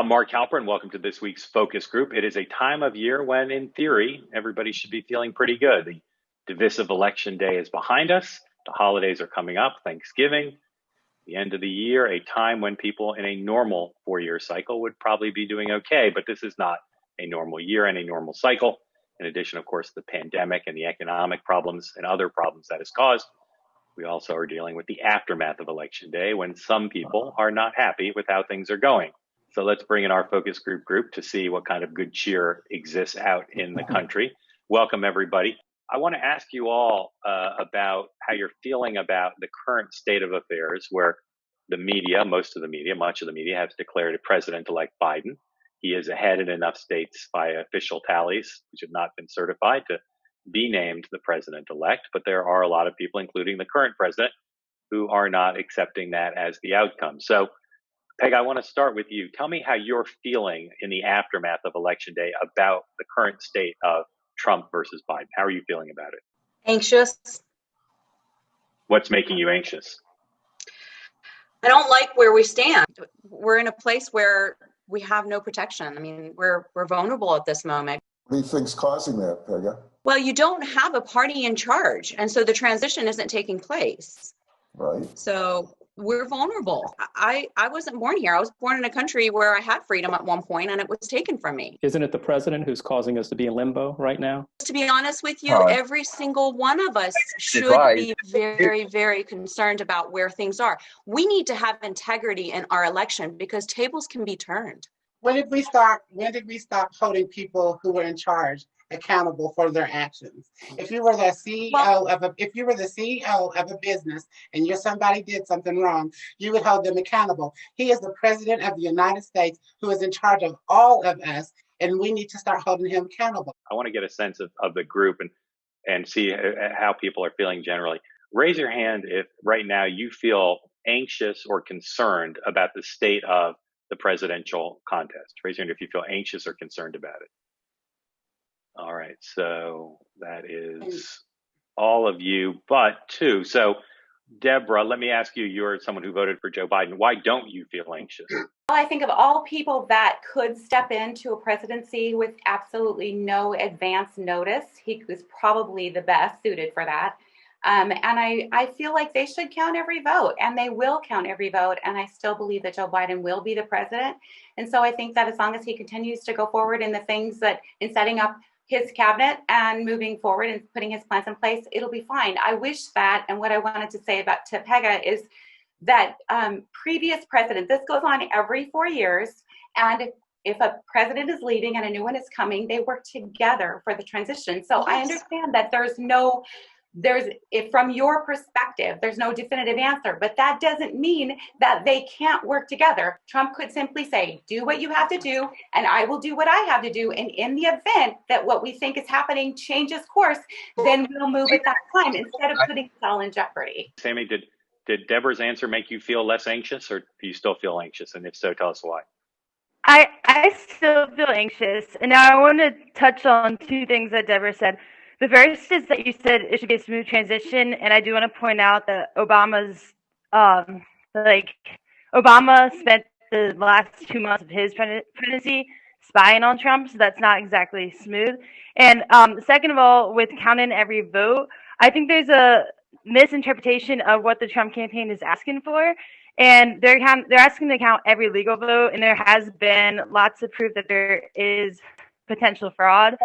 I'm Mark Halpern. Welcome to this week's focus group. It is a time of year when, in theory, everybody should be feeling pretty good. The divisive election day is behind us. The holidays are coming up, Thanksgiving, the end of the year, a time when people in a normal four-year cycle would probably be doing okay. But this is not a normal year and a normal cycle. In addition, of course, the pandemic and the economic problems and other problems that has caused. We also are dealing with the aftermath of Election Day when some people are not happy with how things are going. So let's bring in our focus group to see what kind of good cheer exists out in the country. Welcome, everybody. I want to ask you all about how you're feeling about the current state of affairs where the media, much of the media has declared President-elect Biden. He is ahead in enough states by official tallies, which have not been certified, to be named the president-elect. But there are a lot of people, including the current president, who are not accepting that as the outcome. So Peg, I want to start with you. Tell me how you're feeling in the aftermath of Election Day about the current state of Trump versus Biden. How are you feeling about it? Anxious. What's making you anxious? I don't like where we stand. We're in a place where we have no protection. I mean, we're vulnerable at this moment. What do you think's causing that, Pega? Well, you don't have a party in charge, and so the transition isn't taking place. Right. So we're vulnerable. I wasn't born here. I was born in a country where I had freedom at one point and it was taken from me. Isn't it the president who's causing us to be in limbo right now? To be honest with you, every single one of us should be very, very concerned about where things are. We need to have integrity in our election because tables can be turned. When did we stop holding people who were in charge accountable for their actions? If you were the CEO of a business and somebody did something wrong, you would hold them accountable. He is the president of the United States who is in charge of all of us, and we need to start holding him accountable. I want to get a sense of the group and see how people are feeling generally. Raise your hand if right now you feel anxious or concerned about the state of the presidential contest. Raise your hand if you feel anxious or concerned about it. All right, so that is all of you but two. So, Deborah, let me ask you, you're someone who voted for Joe Biden. Why don't you feel anxious? Well, I think of all people that could step into a presidency with absolutely no advance notice, he was probably the best suited for that. And I feel like they should count every vote, and they will count every vote. And I still believe that Joe Biden will be the president. And so I think that as long as he continues to go forward in the things that in setting up his cabinet and moving forward and putting his plans in place, it'll be fine. I wish that, and what I wanted to say about to Pega is that previous presidents, this goes on every 4 years, and if a president is leaving and a new one is coming, they work together for the transition. So I understand that if from your perspective, there's no definitive answer, but that doesn't mean that they can't work together. Trump could simply say, do what you have to do, and I will do what I have to do. And in the event that what we think is happening changes course, then we'll move at that time instead of putting it all in jeopardy. Sammy, did Deborah's answer make you feel less anxious, or do you still feel anxious? And if so, tell us why. I still feel anxious. And now I want to touch on two things that Deborah said. The first is that you said it should be a smooth transition, and I do want to point out that Obama spent the last 2 months of his presidency spying on Trump, so that's not exactly smooth. And second of all, with counting every vote, I think there's a misinterpretation of what the Trump campaign is asking for, and they're asking to count every legal vote, and there has been lots of proof that there is potential fraud.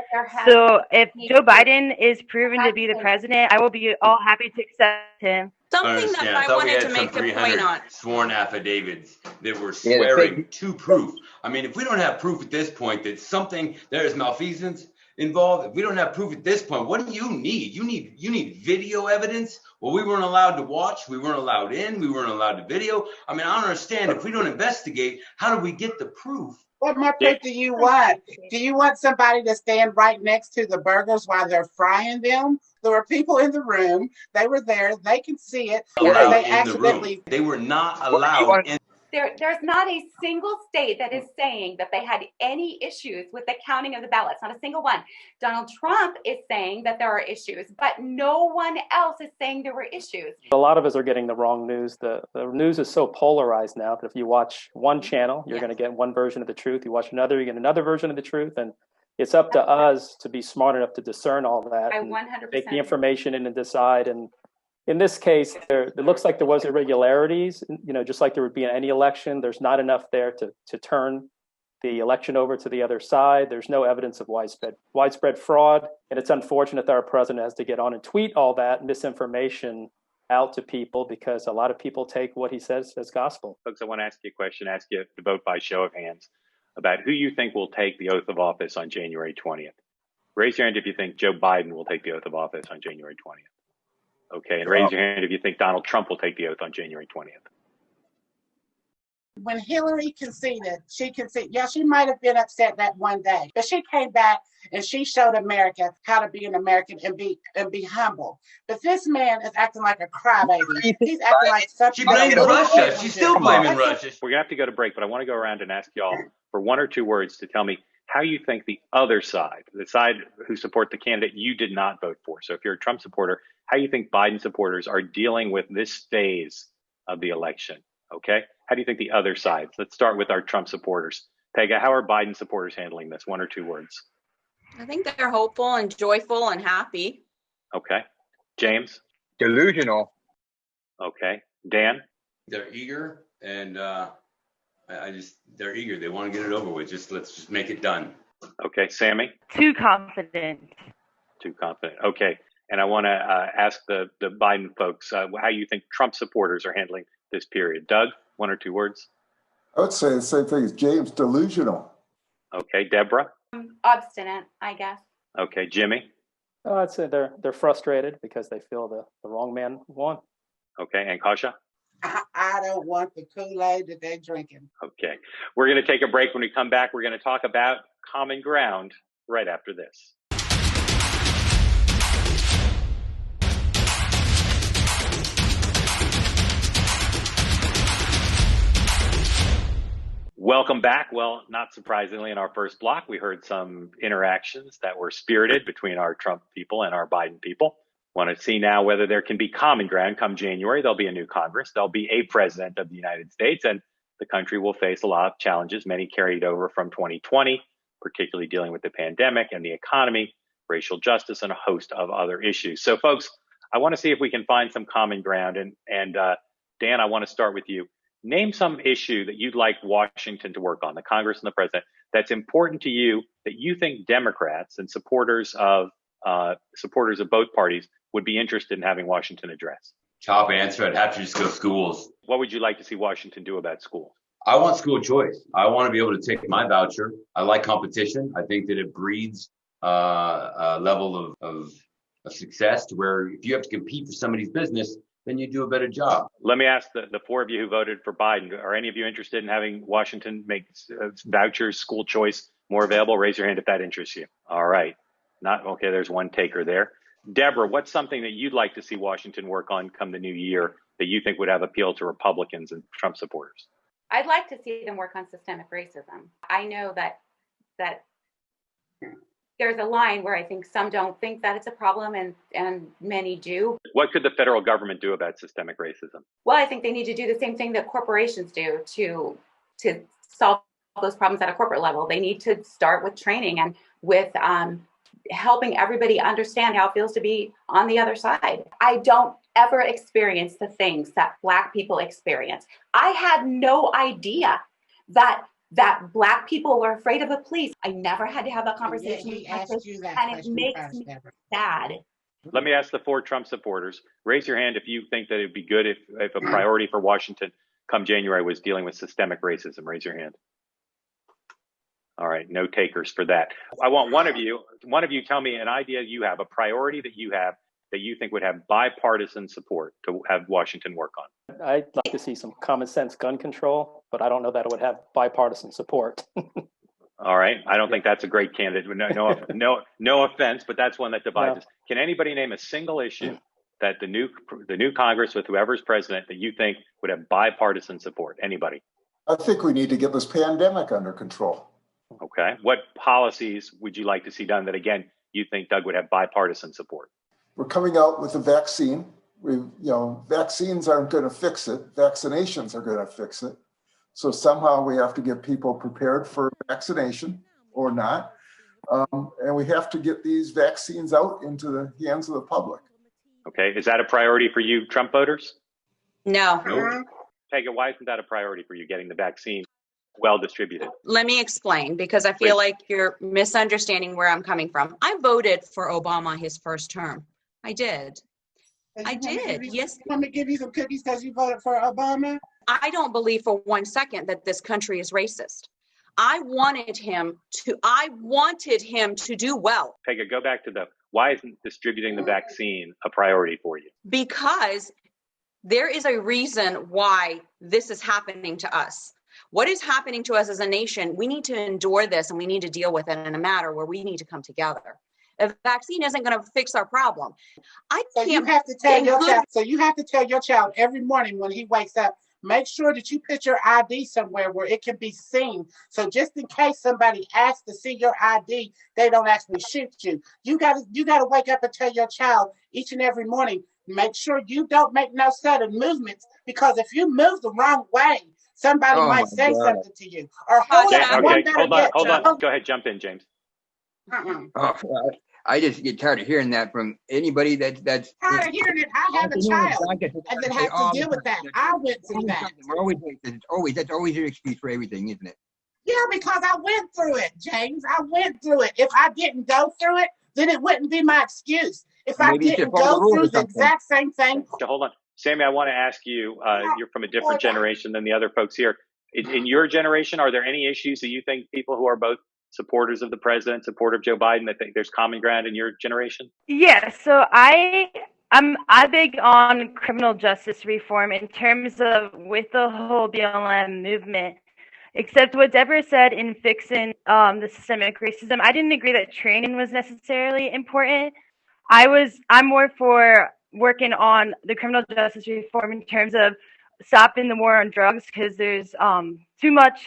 So if Joe Biden is proven to be the president, I will be all happy to accept him. Something that I wanted to make a point on. Sworn affidavits that were swearing to proof. I mean, if we don't have proof at this point that there is malfeasance involved, if we don't have proof at this point, what do you need? You need video evidence. Well, we weren't allowed to watch. We weren't allowed in. We weren't allowed to video. I mean, I don't understand. If we don't investigate, how do we get the proof? What more proof do you want? Do you want somebody to stand right next to the burgers while they're frying them? There were people in the room. They were there. They can see it. They were not allowed in. There's not a single state that is saying that they had any issues with the counting of the ballots, not a single one. Donald Trump is saying that there are issues, but no one else is saying there were issues. A lot of us are getting the wrong news. The news is so polarized now that if you watch one channel, you're going to get one version of the truth. You watch another, you get another version of the truth. And it's up to us to be smart enough to discern all that. I and 100% take the information in and decide. And in this case, it looks like there was irregularities, just like there would be in any election. There's not enough there to turn the election over to the other side. There's no evidence of widespread fraud. And it's unfortunate that our president has to get on and tweet all that misinformation out to people, because a lot of people take what he says as gospel. Folks, I want to ask you a question, ask you to vote by show of hands about who you think will take the oath of office on January 20th. Raise your hand if you think Joe Biden will take the oath of office on January 20th. Okay, and raise your hand if you think Donald Trump will take the oath on January 20th. When Hillary conceded, she might have been upset that one day, but she came back and she showed America how to be an American and be humble. But this man is acting like a crybaby. He's acting like something. She blamed Russia. She's still blaming Russia. We're gonna have to go to break, but I want to go around and ask y'all for one or two words to tell me how you think the other side, the side who support the candidate you did not vote for. So if you're a Trump supporter, how you think Biden supporters are dealing with this phase of the election, okay? How do you think the other side? Let's start with our Trump supporters. Pega, how are Biden supporters handling this? One or two words. I think they're hopeful and joyful and happy. Okay. James? Delusional. Okay. Dan? They're eager, and they're eager. They want to get it over with. Let's just make it done. Okay. Sammy? Too confident. Too confident. Okay. And I want to ask the Biden folks how you think Trump supporters are handling this period. Doug, one or two words. I would say the same thing as James, delusional. Okay. Deborah? Obstinate, I guess. Okay. Jimmy? I'd say they're frustrated because they feel the wrong man won. Okay. And Kasha? I don't want the Kool-Aid that they're drinking. Okay. We're going to take a break. When we come back, we're going to talk about common ground right after this. Welcome back. Well, not surprisingly, in our first block, we heard some interactions that were spirited between our Trump people and our Biden people. Want to see now whether there can be common ground come January. There'll be a new Congress. There'll be a president of the United States, and the country will face a lot of challenges, many carried over from 2020, particularly dealing with the pandemic and the economy, racial justice, and a host of other issues. So, folks, I want to see if we can find some common ground. And Dan, I want to start with you. Name some issue that you'd like Washington to work on, the Congress and the president, that's important to you, that you think Democrats and supporters of both parties would be interested in having Washington address. Top answer. I'd have to just go schools. What would you like to see Washington do about schools? I want school choice. I want to be able to take my voucher. I like competition. I think that it breeds a level of success to where if you have to compete for somebody's business, then you do a better job. Let me ask the four of you who voted for Biden, are any of you interested in having Washington make vouchers, school choice more available? Raise your hand if that interests you. All right. Not okay. There's one taker there. Deborah, what's something that you'd like to see Washington work on come the new year that you think would have appeal to Republicans and Trump supporters? I'd like to see them work on systemic racism. I know that there's a line where I think some don't think that it's a problem and many do. What could the federal government do about systemic racism? Well, I think they need to do the same thing that corporations do to solve those problems at a corporate level. They need to start with training and with helping everybody understand how it feels to be on the other side. I don't ever experience the things that Black people experience. I had no idea that Black people were afraid of the police. I never had to have that conversation. He asked you that and it makes me sad. Let me ask the four Trump supporters. Raise your hand if you think that it'd be good if a priority for Washington come January was dealing with systemic racism. Raise your hand. All right, no takers for that. I want one of you tell me an idea you have, a priority that you have that you think would have bipartisan support to have Washington work on. I'd like to see some common sense gun control, but I don't know that it would have bipartisan support. All right. I don't think that's a great candidate. No offense, but that's one that divides us. Can anybody name a single issue that the new Congress with whoever's president that you think would have bipartisan support? Anybody? I think we need to get this pandemic under control. Okay. What policies would you like to see done that, again, you think Doug would have bipartisan support? We're coming out with a vaccine. Vaccines aren't going to fix it. Vaccinations are going to fix it. So somehow we have to get people prepared for vaccination or not. And we have to get these vaccines out into the hands of the public. Okay. Is that a priority for you, Trump voters? No. Pega, why isn't that a priority for you, getting the vaccine well distributed? Let me explain, because I feel like you're misunderstanding where I'm coming from. I voted for Obama his first term. I did. Yes. Want me to give you some cookies because you voted for Obama? I don't believe for 1 second that this country is racist. I wanted him to do well. Pega, go back to why isn't distributing the vaccine a priority for you? Because there is a reason why this is happening to us. What is happening to us as a nation? We need to endure this, and we need to deal with it in a matter where we need to come together. A vaccine isn't going to fix our problem. So you have to tell your child every morning when he wakes up, make sure that you put your ID somewhere where it can be seen. So just in case somebody asks to see your ID, they don't actually shoot you. You gotta wake up and tell your child each and every morning, make sure you don't make no sudden movements, because if you move the wrong way, somebody might say something to you. Or hold on. Go ahead, jump in, James. I just get tired of hearing that from anybody that's tired of hearing it. I have a child and then have to deal with that. I went through that. That's always your excuse for everything, isn't it? Yeah, because I went through it, James. I went through it. If I didn't go through it, then it wouldn't be my excuse. If I didn't go through the exact same thing. Hold on. Sammy, I want to ask you, you're from a different generation than the other folks here. In your generation, are there any issues that you think people who are both supporters of the president, supporter of Joe Biden, that think there's common ground in your generation? Yeah, so I'm big on criminal justice reform in terms of with the whole BLM movement. Except what Deborah said in fixing the systemic racism, I didn't agree that training was necessarily important. I'm more for working on the criminal justice reform in terms of stopping the war on drugs, because there's too much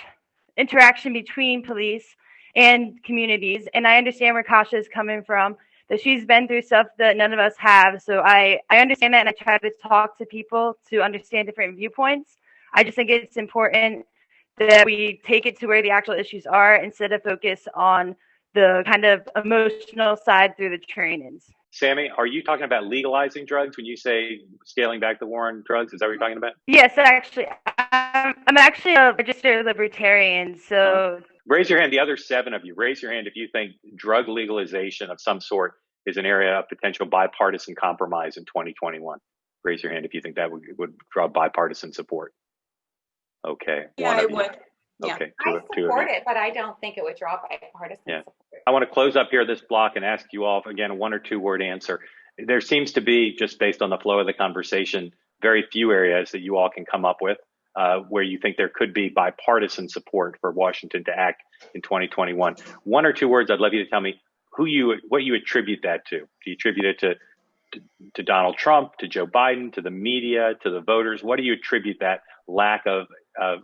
interaction between police and communities. And I understand where Kasha is coming from, that she's been through stuff that none of us have. So I understand that, and I try to talk to people to understand different viewpoints. I just think it's important that we take it to where the actual issues are instead of focus on the kind of emotional side through the trainings. Sammy, are you talking about legalizing drugs when you say scaling back the war on drugs? Is that what you're talking about? Yes, actually. I'm actually a registered libertarian, so... Raise your hand, the other 7 of you. Raise your hand if you think drug legalization of some sort is an area of potential bipartisan compromise in 2021. Raise your hand if you think that would draw bipartisan support. Okay. Yeah, I would. Yeah. Okay. I support it, but I don't think it would draw bipartisan support. I want to close up here this block and ask you all, again, a 1 or 2 word answer. There seems to be, just based on the flow of the conversation, very few areas that you all can come up with where you think there could be bipartisan support for Washington to act in 2021. 1 or 2 words, I'd love you to tell me what you attribute that to. Do you attribute it to Donald Trump, to Joe Biden, to the media, to the voters? What do you attribute that lack of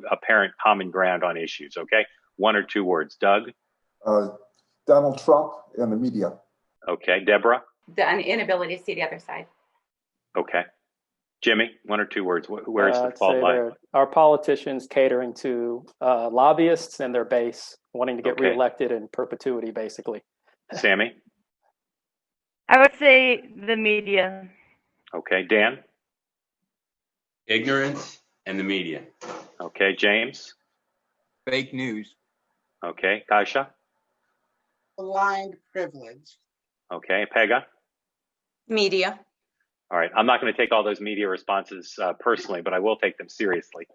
apparent common ground on issues? Okay. 1 or 2 words. Doug? Donald Trump and the media. Okay. Deborah? The inability to see the other side. Okay. Jimmy, 1 or 2 words. Where's the fault lie? Our politicians catering to lobbyists and their base, wanting to get reelected in perpetuity, basically. Sammy? I would say the media. Okay. Dan? Ignorance and the media. Okay. James? Fake news. Okay. Kaisha? Blind privilege. Okay. Pega? Media. All right. I'm not going to take all those media responses personally, but I will take them seriously.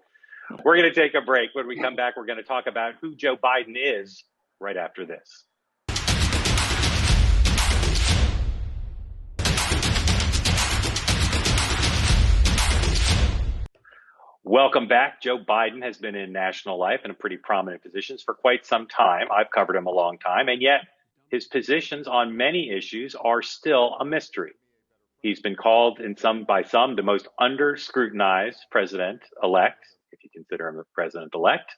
We're going to take a break. When we come back, we're going to talk about who Joe Biden is right after this. Welcome back. Joe Biden has been in national life in pretty prominent positions for quite some time. I've covered him a long time, and yet his positions on many issues are still a mystery. He's been called by some the most under-scrutinized president-elect, if you can consider him the president-elect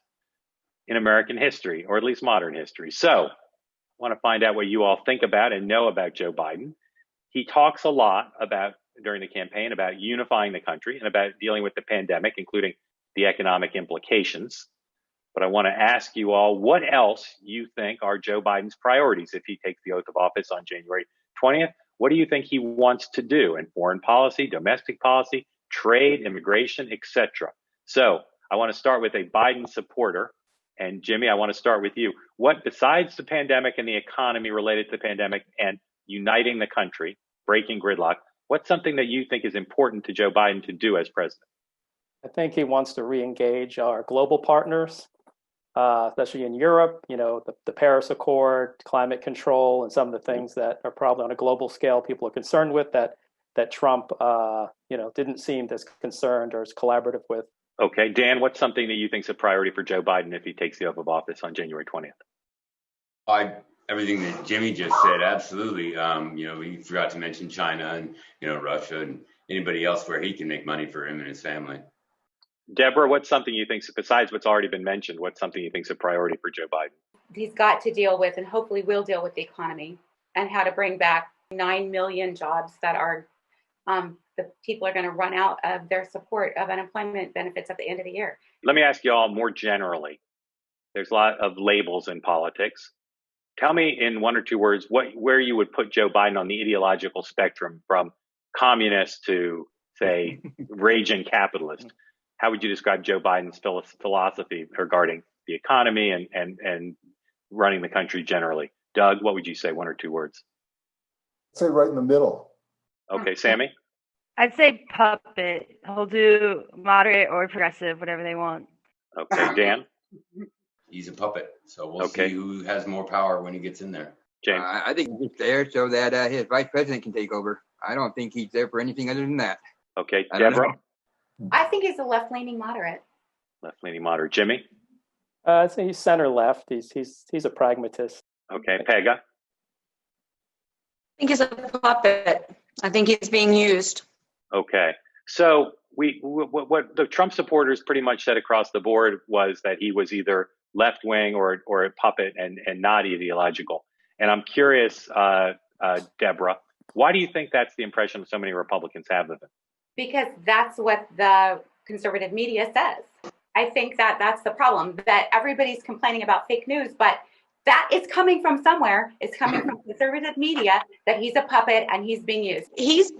in American history, or at least modern history. So I want to find out what you all think about and know about Joe Biden. He talks a lot about, during the campaign, about unifying the country and about dealing with the pandemic, including the economic implications. But I want to ask you all what else you think are Joe Biden's priorities if he takes the oath of office on January 20th. What do you think he wants to do in foreign policy, domestic policy, trade, immigration, etc.? So I want to start with a Biden supporter. And Jimmy, I want to start with you. What, besides the pandemic and the economy related to the pandemic and uniting the country, breaking gridlock, what's something that you think is important to Joe Biden to do as president? I think he wants to re-engage our global partners, especially in Europe, the Paris Accord, climate control, and some of the things that are probably on a global scale people are concerned with that Trump, didn't seem as concerned or as collaborative with. Okay, Dan, what's something that you think is a priority for Joe Biden if he takes the oath of office on January 20th? Everything that Jimmy just said, absolutely. We forgot to mention China and, Russia and anybody else where he can make money for him and his family. Deborah, what's something you think, besides what's already been mentioned, what's something you think is a priority for Joe Biden? He's got to deal with, and hopefully will deal with, the economy and how to bring back 9 million jobs that are, the people are going to run out of their support of unemployment benefits at the end of the year. Let me ask you all more generally. There's a lot of labels in politics. Tell me in one or two words where you would put Joe Biden on the ideological spectrum, from communist to, say, raging capitalist. How would you describe Joe Biden's philosophy regarding the economy and running the country generally? Doug, what would you say, one or two words? I'd say right in the middle. Okay, Sammy? I'd say puppet. He'll do moderate or progressive, whatever they want. Okay, Dan? He's a puppet, so we'll see who has more power when he gets in there. James? I think he's there so that his vice president can take over. I don't think he's there for anything other than that. Okay, Deborah? I think he's a left-leaning moderate. Left-leaning moderate. Jimmy? I'd say he's center-left. He's a pragmatist. Okay, Pega? I think he's a puppet. I think he's being used. Okay. So what the Trump supporters pretty much said across the board was that he was either left wing or a puppet and not ideological. And I'm curious, Deborah, why do you think that's the impression so many Republicans have of him? Because that's what the conservative media says. I think that's the problem, that everybody's complaining about fake news, but that is coming from somewhere. It's coming from conservative media that he's a puppet and he's being used. He's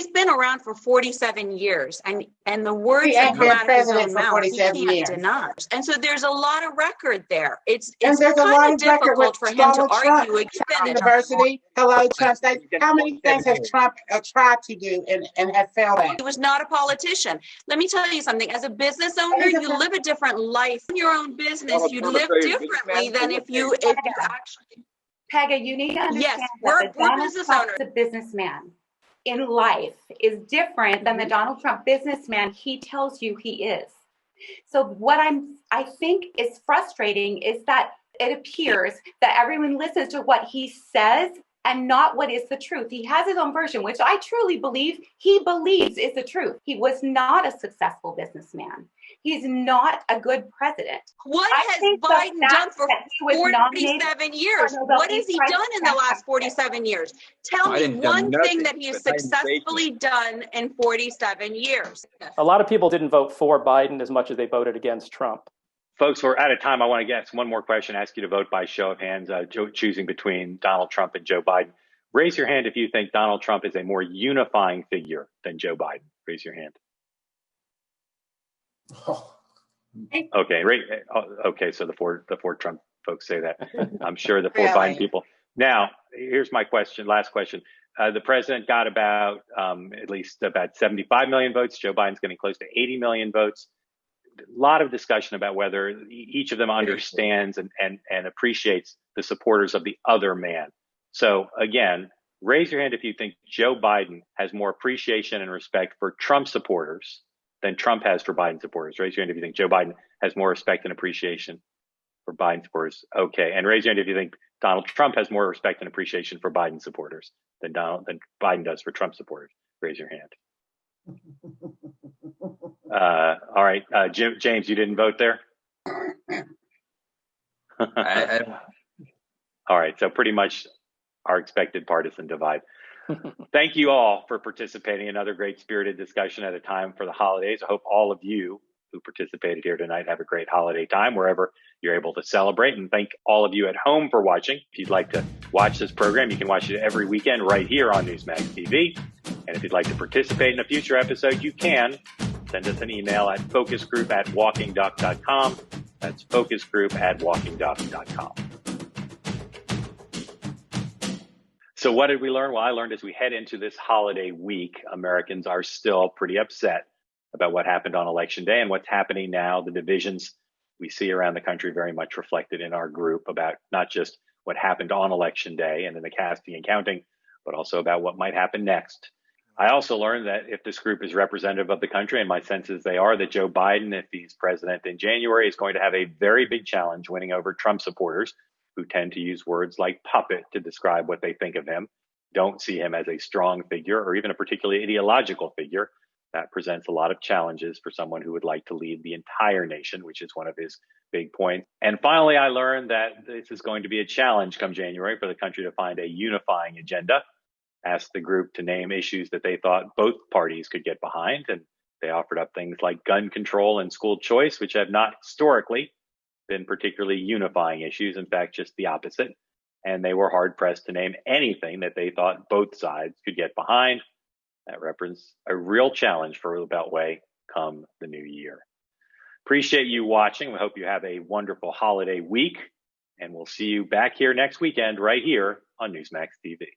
been around for 47 years, and the words that come out of his own mouth, he can't deny. And so there's a lot of record there. It's kind of difficult for him to argue against University. Hello, Trump. How many things has Trump tried to do and have failed at? He was not a politician. Let me tell you something. As a business owner, you live a different life in your own business. You live differently than if you actually. Pega, you need to understand yes, we're business owners. A businessman in life is different than the Donald Trump businessman he tells you he is. So what I think is frustrating is that it appears that everyone listens to what he says and not what is the truth. He has his own version, which I truly believe he believes is the truth. He was not a successful businessman. He's not a good president. What has Biden done for 47 years? What has he done in the last 47 years? Tell me one thing that he has successfully done in 47 years. A lot of people didn't vote for Biden as much as they voted against Trump. Folks, we're out of time. I want to get one more question, ask you to vote by show of hands, choosing between Donald Trump and Joe Biden. Raise your hand if you think Donald Trump is a more unifying figure than Joe Biden. Raise your hand. Oh. Okay, right. Okay, so the four Trump folks say that. I'm sure the four Biden people. Now, here's my question. Last question. The president got about at least about 75 million votes. Joe Biden's getting close to 80 million votes. A lot of discussion about whether each of them understands and appreciates the supporters of the other man. So again, raise your hand if you think Joe Biden has more appreciation and respect for Trump supporters than Trump has for Biden supporters. Raise your hand if you think Joe Biden has more respect and appreciation for Biden supporters. Okay. And raise your hand if you think Donald Trump has more respect and appreciation for Biden supporters than Biden does for Trump supporters. Raise your hand. All right, James, you didn't vote there? All right, so pretty much our expected partisan divide. Thank you all for participating. Another great spirited discussion at a time for the holidays. I hope all of you who participated here tonight have a great holiday time wherever you're able to celebrate. And thank all of you at home for watching. If you'd like to watch this program, you can watch it every weekend right here on Newsmax TV. And if you'd like to participate in a future episode, you can send us an email at focusgroup@walkingduck.com. That's focusgroup@walkingduck.com. So what did we learn? Well, I learned as we head into this holiday week, Americans are still pretty upset about what happened on Election Day and what's happening now. The divisions we see around the country very much reflected in our group about not just what happened on Election Day and in the casting and counting, but also about what might happen next. I also learned that if this group is representative of the country, and my sense is they are, that Joe Biden, if he's president in January, is going to have a very big challenge winning over Trump supporters who tend to use words like puppet to describe what they think of him, don't see him as a strong figure or even a particularly ideological figure. That presents a lot of challenges for someone who would like to lead the entire nation, which is one of his big points. And finally, I learned that this is going to be a challenge come January for the country to find a unifying agenda. Asked the group to name issues that they thought both parties could get behind. And they offered up things like gun control and school choice, which have not historically been particularly unifying issues. In fact, just the opposite. And they were hard pressed to name anything that they thought both sides could get behind. That represents a real challenge for the Beltway come the new year. Appreciate you watching. We hope you have a wonderful holiday week, and we'll see you back here next weekend right here on Newsmax TV.